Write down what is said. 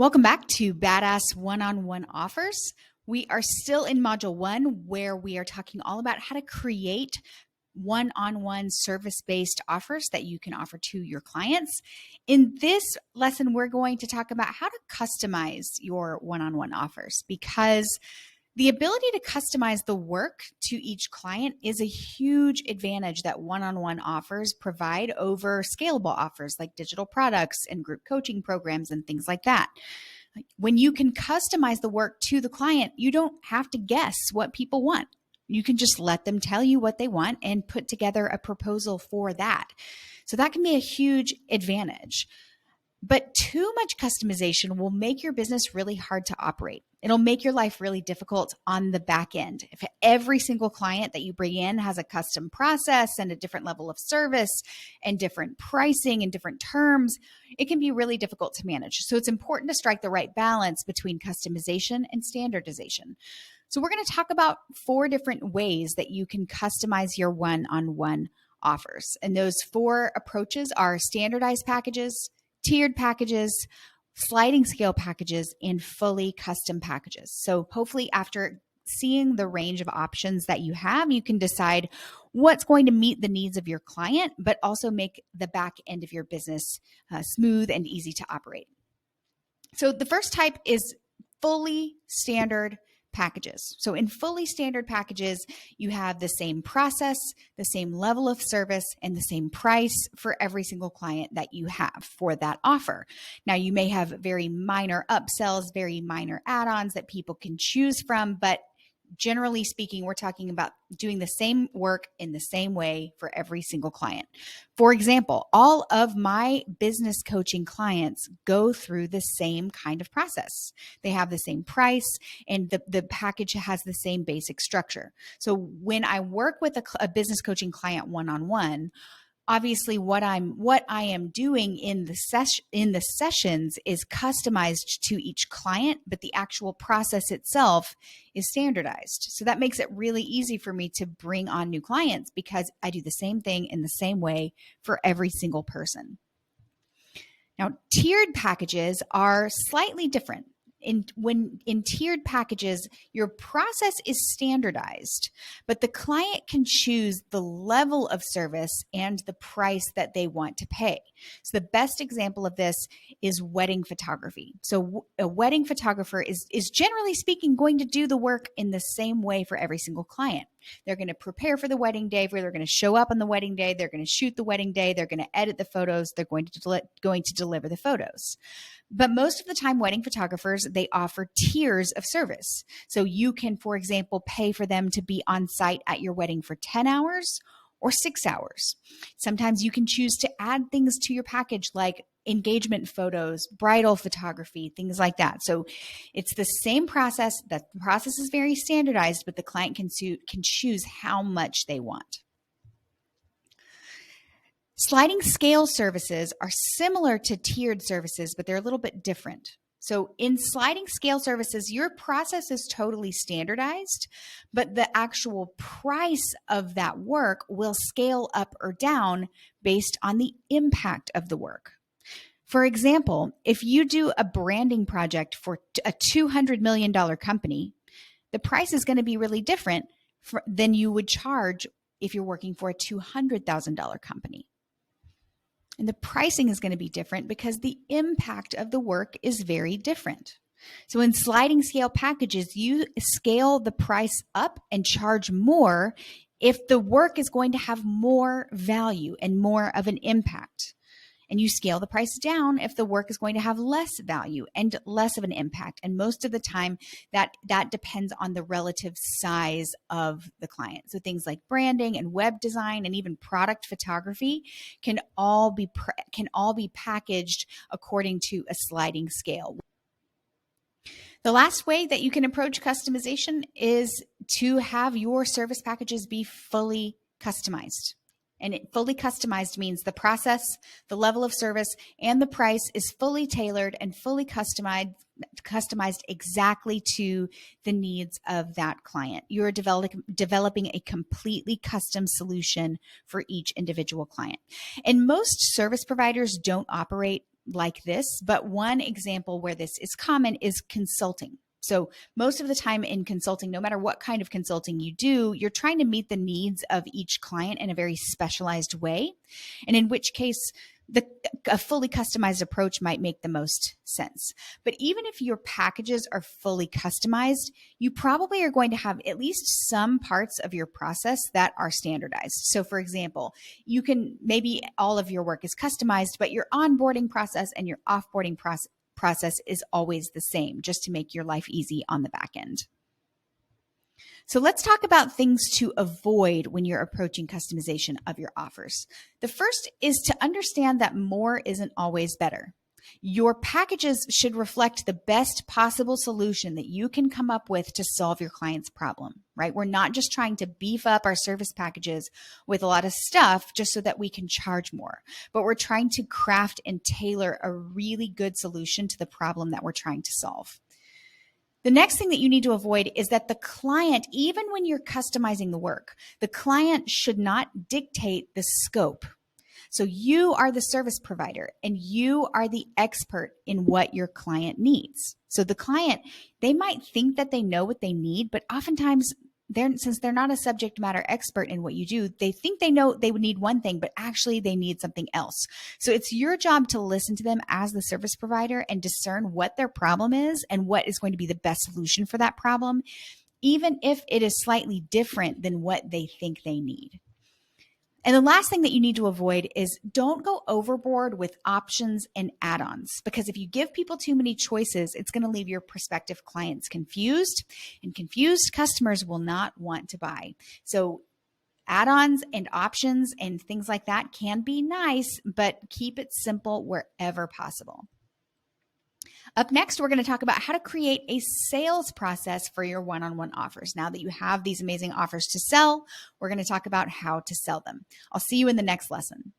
Welcome back to Badass One-on-One Offers. We are still in Module 1 where we are talking all about how to create one-on-one service-based offers that you can offer to your clients. In this lesson, we're going to talk about how to customize your one-on-one offers, because the ability to customize the work to each client is a huge advantage that one-on-one offers provide over scalable offers like digital products and group coaching programs and things like that. When you can customize the work to the client, you don't have to guess what people want. You can just let them tell you what they want and put together a proposal for that. So that can be a huge advantage. But too much customization will make your business really hard to operate. It'll make your life really difficult on the back end. If every single client that you bring in has a custom process and a different level of service and different pricing and different terms, it can be really difficult to manage. So it's important to strike the right balance between customization and standardization. So we're going to talk about 4 different ways that you can customize your one-on-one offers. And those 4 approaches are standardized packages, tiered packages, sliding scale packages, and fully custom packages. So hopefully after seeing the range of options that you have, you can decide what's going to meet the needs of your client, but also make the back end of your business smooth and easy to operate. So the first type is fully standard packages. So in fully standard packages, you have the same process, the same level of service, and the same price for every single client that you have for that offer. Now, you may have very minor upsells, very minor add-ons that people can choose from, but generally speaking, we're talking about doing the same work in the same way for every single client. For example, all of my business coaching clients go through the same kind of process. They have the same price, and the package has the same basic structure. So when I work with a business coaching client one-on-one, obviously what I am doing in the sessions is customized to each client, but the actual process itself is standardized. So that makes it really easy for me to bring on new clients because I do the same thing in the same way for every single person. Now, tiered packages are slightly different. In tiered packages, your process is standardized, but the client can choose the level of service and the price that they want to pay. So the best example of this is wedding photography. So a wedding photographer is generally speaking going to do the work in the same way for every single client. They're going to prepare for the wedding day, they're going to show up on the wedding day, they're going to shoot the wedding day, they're going to edit the photos, they're going to deliver the photos. But most of the time, wedding photographers, they offer tiers of service. So you can, for example, pay for them to be on site at your wedding for 10 hours or 6 hours. Sometimes you can choose to add things to your package like engagement photos, bridal photography, things like that. So it's the same process. The process is very standardized, but the client can choose how much they want. Sliding scale services are similar to tiered services, but they're a little bit different. So in sliding scale services, your process is totally standardized, but the actual price of that work will scale up or down based on the impact of the work. For example, if you do a branding project for a $200 million company, the price is going to be really different than you would charge if you're working for a $200,000 company. And the pricing is going to be different because the impact of the work is very different. So in sliding scale packages, you scale the price up and charge more if the work is going to have more value and more of an impact. And you scale the price down if the work is going to have less value and less of an impact. And most of the time, that depends on the relative size of the client. So things like branding and web design and even product photography can all be packaged according to a sliding scale. The last way that you can approach customization is to have your service packages be fully customized. And fully customized means the process, the level of service, and the price is fully tailored and fully customized exactly to the needs of that client. You're developing a completely custom solution for each individual client. And most service providers don't operate like this, but one example where this is common is consulting. So most of the time in consulting, no matter what kind of consulting you do, you're trying to meet the needs of each client in a very specialized way. And in which case, a fully customized approach might make the most sense. But even if your packages are fully customized, you probably are going to have at least some parts of your process that are standardized. So for example, you can maybe all of your work is customized, but your onboarding process and your offboarding process is always the same, just to make your life easy on the back end. So let's talk about things to avoid when you're approaching customization of your offers. The first is to understand that more isn't always better. Your packages should reflect the best possible solution that you can come up with to solve your client's problem, right? We're not just trying to beef up our service packages with a lot of stuff just so that we can charge more, but we're trying to craft and tailor a really good solution to the problem that we're trying to solve. The next thing that you need to avoid is that the client, even when you're customizing the work, the client should not dictate the scope. So you are the service provider and you are the expert in what your client needs. So the client, they might think that they know what they need, but oftentimes since they're not a subject matter expert in what you do, they think they know they would need one thing, but actually they need something else. So it's your job to listen to them as the service provider and discern what their problem is and what is going to be the best solution for that problem, even if it is slightly different than what they think they need. And the last thing that you need to avoid is don't go overboard with options and add-ons, because if you give people too many choices, it's going to leave your prospective clients confused, and confused customers will not want to buy. So add-ons and options and things like that can be nice, but keep it simple wherever possible. Up next, we're going to talk about how to create a sales process for your one-on-one offers. Now that you have these amazing offers to sell, we're going to talk about how to sell them. I'll see you in the next lesson.